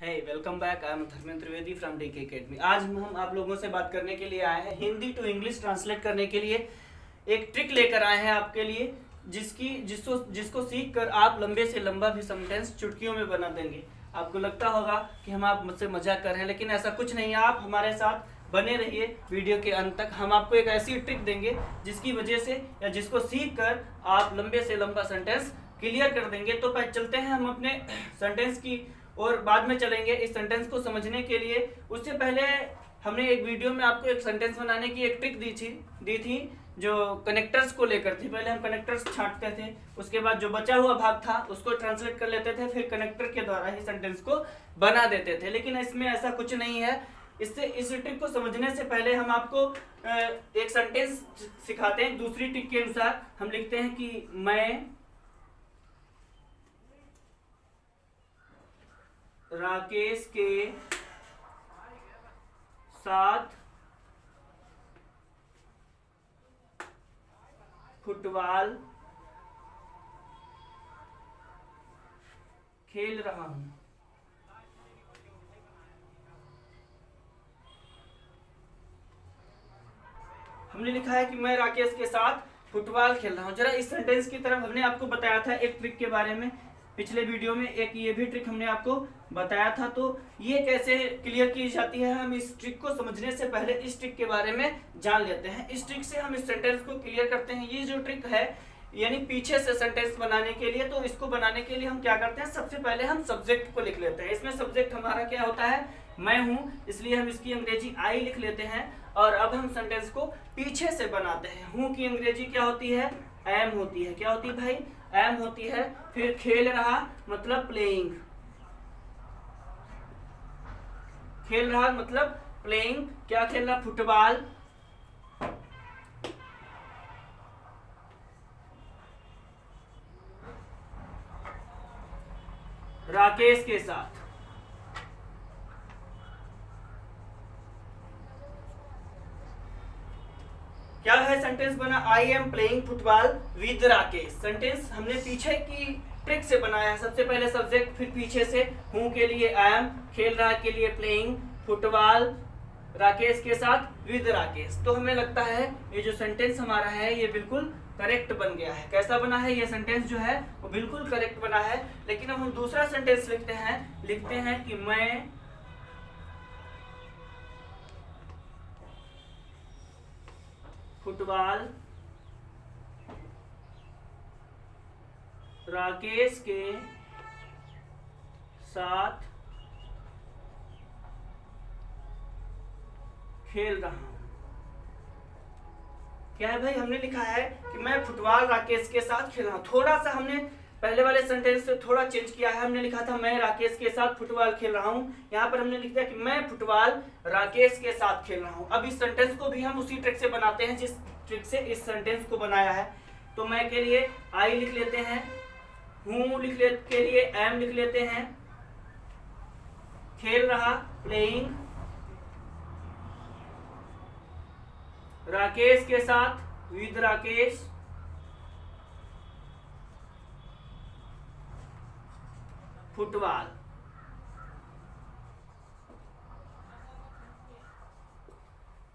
Hey welcome back. I am Dharmendra Trivedi from DK academy. आज हम आप लोगों से बात करने के लिए आए हैं, हिंदी टू इंग्लिश ट्रांसलेट करने के लिए एक ट्रिक लेकर आए हैं आपके लिए, जिसको सीख कर आप लंबे से लंबा भी सेंटेंस चुटकियों में बना देंगे। आपको लगता होगा कि हम आप मुझसे मजाक कर रहे हैं, लेकिन ऐसा कुछ नहीं है। आप हमारे साथ बने रहिए वीडियो के अंत तक। हम आपको एक ऐसी ट्रिक देंगे जिसकी वजह से या जिसको सीख कर आप लंबे से लंबा सेंटेंस क्लियर कर देंगे। तो चलते हैं हम अपने सेंटेंस की और बाद में चलेंगे इस सेंटेंस को समझने के लिए। उससे पहले हमने एक वीडियो में आपको एक सेंटेंस बनाने की एक ट्रिक दी थी जो कनेक्टर्स को लेकर थी। पहले हम कनेक्टर्स छांटते थे, उसके बाद जो बचा हुआ भाग था उसको ट्रांसलेट कर लेते थे, फिर कनेक्टर के द्वारा ही सेंटेंस को बना देते थे। लेकिन इसमें ऐसा कुछ नहीं है। इस ट्रिक को समझने से पहले हम आपको एक सेंटेंस सिखाते हैं। दूसरी ट्रिक के अनुसार हम लिखते हैं कि मैं राकेश के साथ फुटबॉल खेल रहा हूं। हमने लिखा है कि मैं राकेश के साथ फुटबॉल खेल रहा हूं। जरा इस सेंटेंस की तरफ हमने आपको बताया था एक ट्रिक के बारे में पिछले वीडियो में, एक ये भी ट्रिक हमने आपको बताया था। तो ये कैसे क्लियर की जाती है, हम इस ट्रिक को समझने से पहले इस ट्रिक के बारे में जान लेते हैं। इस ट्रिक से हम इस सेंटेंस को क्लियर करते हैं। ये जो ट्रिक है यानी पीछे से सेंटेंस बनाने के लिए, तो इसको बनाने के लिए हम क्या करते हैं, सबसे पहले हम सब्जेक्ट को लिख लेते हैं। इसमें सब्जेक्ट हमारा क्या होता है, मैं हूं, इसलिए हम इसकी अंग्रेजी आई लिख लेते हैं। और अब हम सेंटेंस को पीछे से बनाते हैं। हूं की अंग्रेजी क्या होती है, एम होती है। क्या होती है भाई, एम होती है। फिर खेल रहा मतलब प्लेइंग, खेल रहा मतलब प्लेइंग। क्या खेल रहा, फुटबॉल। राकेश के साथ, क्या है सेंटेंस बना, I am playing football with Rakesh. Sentence हमने पीछे की ट्रिक से बनाया है। सबसे पहले सब्जेक्ट, फिर पीछे से हूं के लिए एम, खेल रहा के लिए प्लेइंग, फुटबॉल राकेश के साथ विद राकेश। तो हमें लगता है ये जो सेंटेंस हमारा है ये बिल्कुल करेक्ट बन गया है। कैसा बना है ये सेंटेंस जो है वो बिल्कुल करेक्ट बना है। लेकिन अब हम दूसरा सेंटेंस लिखते हैं कि मैं फुटबॉल राकेश के साथ खेल रहा हूं। क्या है भाई, हमने लिखा है कि मैं फुटबॉल राकेश के साथ खेल रहा हूं। थोड़ा सा हमने पहले वाले सेंटेंस से थोड़ा चेंज किया है। हमने लिखा था मैं राकेश के साथ फुटबॉल खेल रहा हूं, यहाँ पर हमने लिख दिया कि मैं फुटबॉल राकेश के साथ खेल रहा हूं। अब इस सेंटेंस को भी हम उसी ट्रिक से बनाते हैं जिस ट्रिक से इस सेंटेंस को बनाया है। तो मैं के लिए आई लिख लेते हैं, हूं के लिए एम लिख लेते हैं, खेल रहा प्लेइंग, राकेश के साथ विद राकेश, फुटबॉल।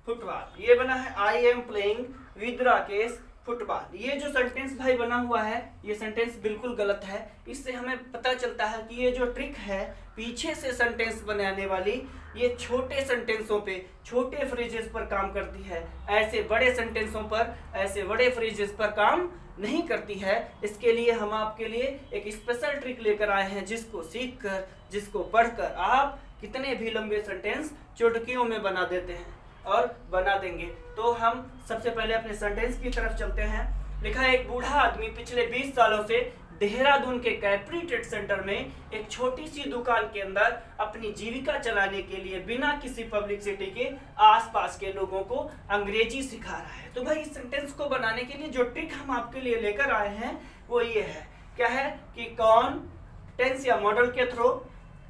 फुटबॉल ये बना है, I am playing with Rakesh football. ये जो सेंटेंस भाई बना हुआ है ये सेंटेंस बिल्कुल गलत है। इससे हमें पता चलता है कि ये जो ट्रिक है पीछे से सेंटेंस बनाने वाली, ये छोटे सेंटेंसों पे, छोटे फ्रेजेस पर काम करती है। ऐसे बड़े सेंटेंसों पर, ऐसे बड़े फ्रेजेस पर काम नहीं करती है। इसके लिए हम आपके लिए एक स्पेशल ट्रिक लेकर आए हैं जिसको सीखकर, जिसको पढ़कर आप कितने भी लंबे सेंटेंस चुटकियों में बना देते हैं और बना देंगे। तो हम सबसे पहले अपने सेंटेंस की तरफ चलते हैं। लिखा है, एक बूढ़ा आदमी पिछले 20 सालों से देहरादून के कैप्री ट्रेड सेंटर में एक छोटी सी दुकान के अंदर अपनी जीविका चलाने के लिए बिना किसी पब्लिसिटी के आसपास के लोगों को अंग्रेजी सिखा रहा है। तो भाई इस सेंटेंस को बनाने के लिए जो ट्रिक हम आपके लिए लेकर आए हैं वो ये है। क्या है कि कौन, टेंस या मॉडल के थ्रू,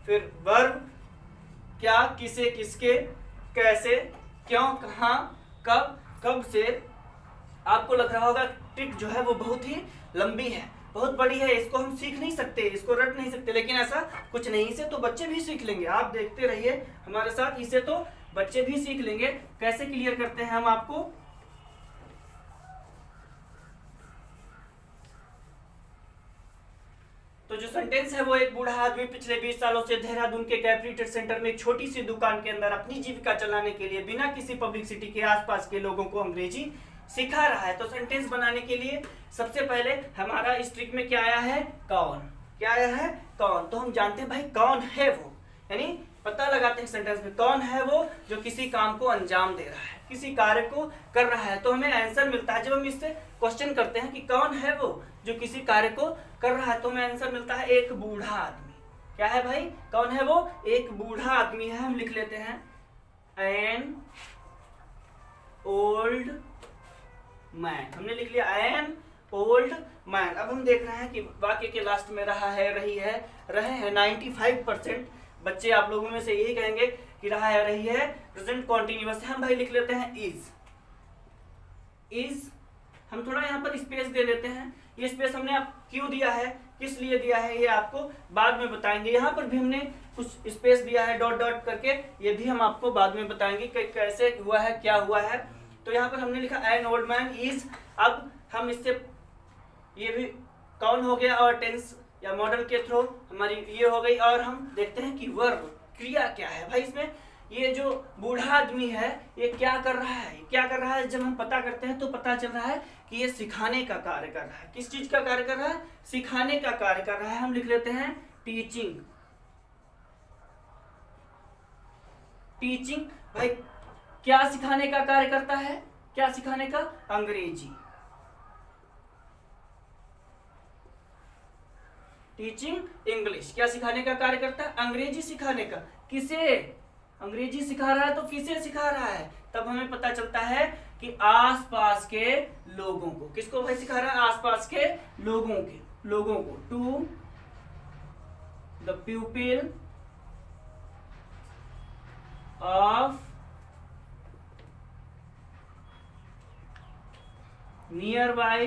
फिर वर्ब, क्या, किसे, किसके, कैसे, क्यों, कहां, कब, कब से। आपको लग रहा होगा ट्रिक जो है वो बहुत ही लंबी है, बहुत बड़ी है, इसको हम सीख नहीं सकते, इसको रट नहीं सकते, लेकिन ऐसा कुछ नहीं, इसे तो बच्चे भी सीख लेंगे। आप देखते रहिए हमारे साथ, इसे तो बच्चे भी सीख लेंगे। कैसे क्लियर करते हैं हम आपको, तो जो सेंटेंस है वो, एक बूढ़ा आदमी पिछले 20 सालों से देहरादून के कैप्री ट्रेड सेंटर में एक छोटी सी दुकान के अंदर अपनी जीविका चलाने के लिए बिना किसी पब्लिसिटी के आसपास के लोगों को अंग्रेजी सिखा रहा है। तो सेंटेंस बनाने के लिए सबसे पहले हमारा इस ट्रिक में क्या आया है, कौन। क्या आया है, कौन। तो हम जानते हैं भाई कौन है वो, यानी पता लगाते हैं सेंटेंस में कौन है वो जो किसी काम को अंजाम दे रहा है, किसी कार्य को कर रहा है। तो हमें आंसर मिलता है जब हम इससे क्वेश्चन करते हैं कि कौन है वो जो किसी कार्य को कर रहा है, तो हमें आंसर मिलता है एक बूढ़ा आदमी। क्या है भाई, कौन है वो, एक बूढ़ा आदमी है। हम लिख लेते हैं एन ओल्ड मैन, हमने लिख लिया एन ओल्ड मैन। अब हम देख रहे हैं कि वाक्य के लास्ट में रहा है, रही है, रहे हैं। 95% बच्चे आप लोगों में से यही कहेंगे कि रहा है, रही है प्रेजेंट कॉन्टिन्यूअस है। हम भाई लिख लेते हैं इज। इज हम थोड़ा यहाँ पर स्पेस दे लेते हैं। ये स्पेस हमने आप क्यों दिया है, किस लिए दिया है, ये आपको बाद में बताएंगे। यहाँ पर भी हमने कुछ स्पेस दिया है डॉट डॉट करके, ये भी हम आपको बाद में बताएंगे कि कैसे हुआ है, क्या हुआ है। तो यहाँ पर हमने लिखा एन ओल्ड मैन इज। अब हम इससे, ये भी कौन हो गया और टेंस या मॉडल के थ्रू हमारी ये हो गई। और हम देखते हैं कि वर्ब, क्रिया क्या है भाई इसमें। ये जो बूढ़ा आदमी है ये क्या कर रहा है, क्या कर रहा है, जब हम पता करते हैं तो पता चल रहा है कि ये सिखाने का कार्य कर रहा है। किस चीज का कार्य कर रहा है, सिखाने का कार्य कर रहा है। हम लिख लेते हैं टीचिंग। टीचिंग भाई क्या सिखाने का कार्य करता है, क्या सिखाने का, अंग्रेजी। टीचिंग इंग्लिश, क्या सिखाने का कार्य करता है, अंग्रेजी सिखाने का। किसे, अंग्रेजी सिखा रहा है, तो किसे सिखा रहा है, तब हमें पता चलता है कि आसपास के लोगों को। किसको भाई सिखा रहा है, आसपास के लोगों को। To the people of nearby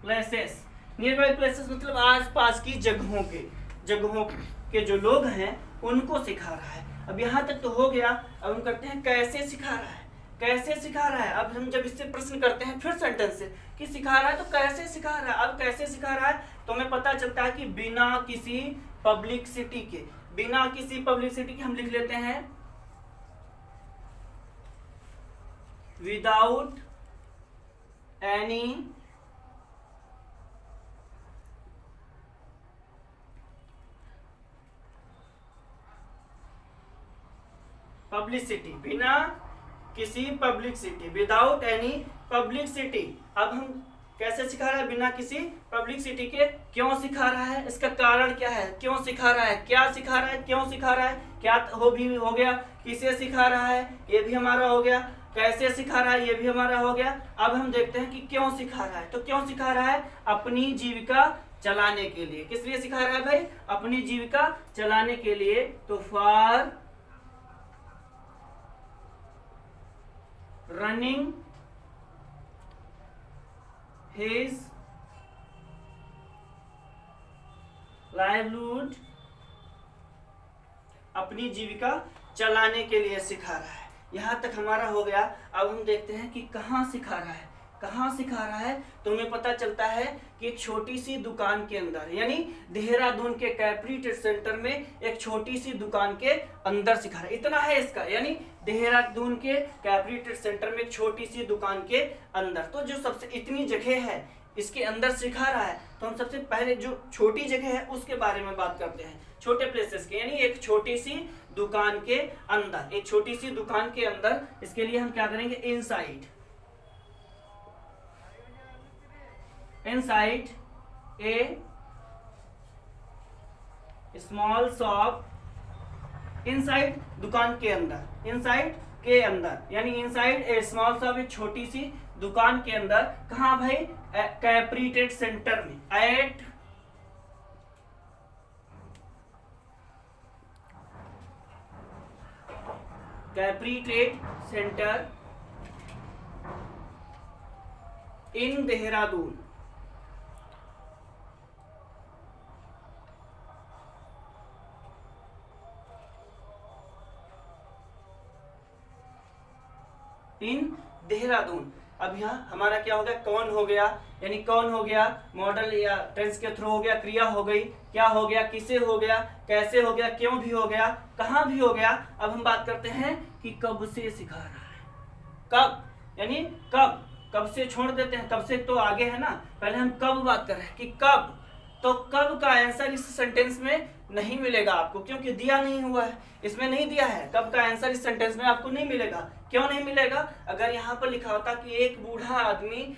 places. Nearby places मतलब आसपास की जगहों के जो लोग हैं उनको सिखा रहा है। अब यहाँ तक तो हो गया। अब हम करते हैं कैसे सिखा रहा है, कैसे सिखा रहा है। अब हम जब इससे प्रश्न करते हैं फिर सेंटेंस से कि सिखा रहा है तो कैसे सिखा रहा है। अब कैसे सिखा रहा है तो हमें पता चलता है कि बिना किसी पब्लिसिटी के, बिना किसी पब्लिसिटी के हम लिख लेते हैं विदाउट एनी पब्लिसिटी, बिना किसी पब्लिसिटी, विदाउट एनी पब्लिसिटी। अब हम कैसे सिखा रहा है, बिना किसी पब्लिसिटी के। क्यों सिखा रहा है, इसका कारण क्या है, क्यों सिखा रहा है, क्या सिखा रहा है, क्यों सिखा रहा है, क्या हो गया, किसे सिखा रहा है, ये भी हमारा हो गया। कैसे सिखा रहा है, ये भी हमारा हो गया। अब हम देखते हैं कि क्यों सिखा रहा है। तो क्यों सिखा रहा है, अपनी जीविका चलाने के लिए। किस लिए सिखा रहा है भाई, अपनी जीविका चलाने के लिए। तो फॉर रनिंग his livelihood, अपनी जीविका चलाने के लिए सिखा रहा है। यहाँ तक हमारा हो गया। अब हम देखते हैं कि कहाँ सिखा रहा है, कहाँ सिखा रहा है। तो हमें पता चलता है कि एक छोटी सी दुकान के अंदर, यानी देहरादून के कैप्री ट्रेड सेंटर में एक छोटी सी दुकान के अंदर सिखा रहा है। इतना है इसका, यानी देहरादून के कैप्री ट्रेड सेंटर में एक छोटी सी दुकान के अंदर। तो जो सबसे इतनी जगह है इसके अंदर सिखा रहा है। तो हम सबसे पहले जो छोटी जगह है उसके बारे में बात करते हैं, छोटे प्लेसेस के, यानी एक छोटी सी दुकान के अंदर, एक छोटी सी दुकान के अंदर। इसके लिए हम क्या करेंगे, inside, inside a small shop, inside दुकान के अंदर, inside के अंदर, यानी inside a small shop, एक छोटी सी दुकान के अंदर। कहाँ भाई, कैप्री ट्रेड सेंटर में, एट कैप्री ट्रेड सेंटर इन देहरादून, इन देहरादून। अब यहाँ हमारा क्या हो गया, कौन हो गया, यानी कौन हो गया मॉडल या टेंस के थ्रू हो गया, क्रिया हो गई, क्या हो गया, किसे हो गया, कैसे हो गया, क्यों भी हो गया, कहाँ भी हो गया। अब हम बात करते हैं कि कब से सिखा रहा है, कब यानी कब से छोड़ देते हैं, कब से तो आगे है ना, पहले हम कब बात कर रहे हैं कि कब। तो कब का आंसर इस सेंटेंस में नहीं मिलेगा आपको, क्योंकि दिया नहीं हुआ है, इसमें नहीं दिया है। कब का आंसर इस सेंटेंस में आपको नहीं मिलेगा। क्यों नहीं मिलेगा? अगर यहाँ पर लिखा होता कि एक बूढ़ा आदमी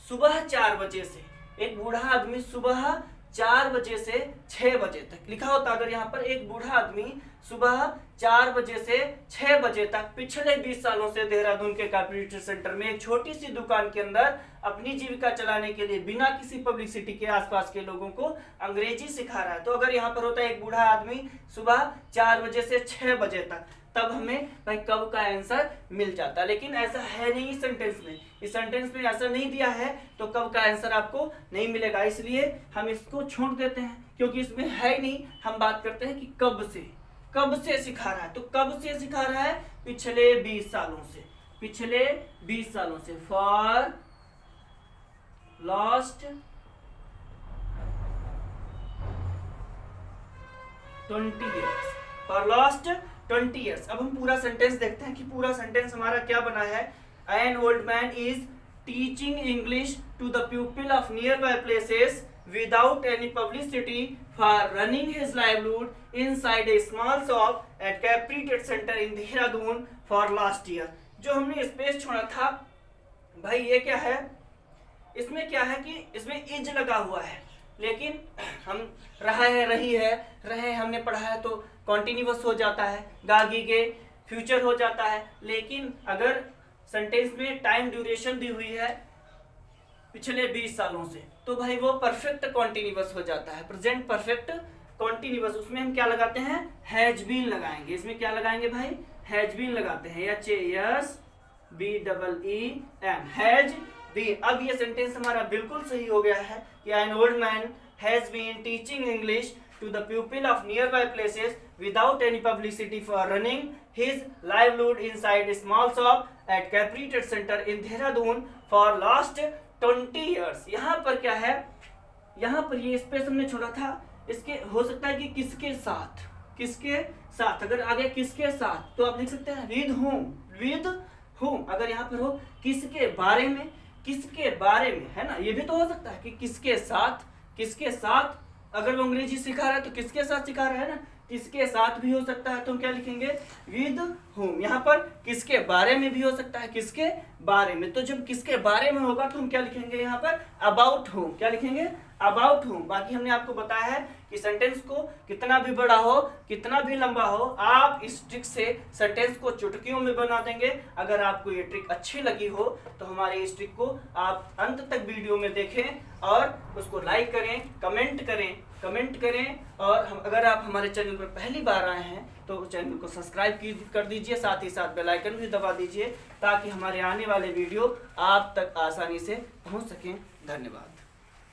सुबह 4 बजे से, एक बूढ़ा आदमी सुबह 4 बजे से 6 बजे तक लिखा होता, अगर यहाँ पर एक बूढ़ा आदमी सुबह 4 बजे से 6 बजे तक पिछले 20 सालों से देहरादून के कंप्यूटर सेंटर में एक छोटी सी दुकान के अंदर अपनी जीविका चलाने के लिए बिना किसी पब्लिसिटी के आसपास के लोगों को अंग्रेजी सिखा रहा है। तो अगर यहाँ पर होता है एक बूढ़ा आदमी सुबह 4 बजे से 6 बजे तक, तब हमें भाई कब का आंसर मिल जाता। लेकिन ऐसा है नहीं इस सेंटेंस में, इस सेंटेंस में ऐसा नहीं दिया है, तो कब का आंसर आपको नहीं मिलेगा। इसलिए हम इसको छोड़ देते हैं, क्योंकि इसमें है ही नहीं। हम बात करते हैं कि कब से सिखा रहा है। तो कब से सिखा रहा है? पिछले 20 सालों से, पिछले 20 सालों से। For last 20 years, for last 20 years। अब हम पूरा सेंटेंस देखते हैं कि पूरा सेंटेंस हमारा क्या बना है। An old man is teaching English to the people of nearby places without any publicity for running his livelihood inside a small shop at Capri Trade Center in Dehradun for last year। जो हमने space छोड़ा था भाई, ये क्या है, इसमें क्या है कि इसमें इज लगा हुआ है, लेकिन हम रहे हमने पढ़ा है तो कॉन्टिन्यूअस हो जाता है, गागी के फ्यूचर हो जाता है। लेकिन अगर सेंटेंस में टाइम ड्यूरेशन दी हुई है पिछले 20 सालों से, तो भाई वो परफेक्ट कॉन्टिन्यूअस हो जाता है, प्रेजेंट परफेक्ट कॉन्टिन्यूअस। उसमें हम क्या लगाते हैं, हैज बीन लगाएंगे। इसमें क्या लगाएंगे भाई, हैज बीन लगाते हैं, HASBEEN, हैज बीन। अब ये सेंटेंस हमारा बिल्कुल सही हो गया है कि an old man has been teaching English to the people of nearby places without any publicity for running his livelihood inside a small shop at Capri Trade Center in Dehradun for last 20 years। यहाँ पर क्या है, यहाँ पर ये space हमने छोड़ा था, इसके हो सकता है कि किसके साथ, अगर आगे किसके साथ तो आप लिख सकते हैं विद whom। अगर यहाँ पर हो किसके बारे में है ना, ये भी तो हो सकता है कि किसके साथ। अगर वो अंग्रेजी सिखा रहा है तो किसके साथ सिखा रहा है ना, किसके साथ भी हो सकता है, तो हम क्या लिखेंगे विद whom। यहाँ पर किसके बारे में भी हो सकता है, किसके बारे में। तो जब किसके बारे में होगा तो हम क्या लिखेंगे यहाँ पर अबाउट whom, क्या लिखेंगे अबाउट whom। बाकी हमने आपको बताया है कि सेंटेंस को कितना भी बड़ा हो, कितना भी लंबा हो, आप इस ट्रिक से सेंटेंस को चुटकियों में बना देंगे। अगर आपको ये ट्रिक अच्छी लगी हो तो हमारे इस ट्रिक को आप अंत तक वीडियो में देखें और उसको लाइक करें, कमेंट करें। और अगर आप हमारे चैनल पर पहली बार आए हैं तो चैनल को सब्सक्राइब कर दीजिए, साथ ही साथ बेल आइकन भी दबा दीजिए, ताकि हमारे आने वाले वीडियो आप तक आसानी से पहुंच सकें। धन्यवाद।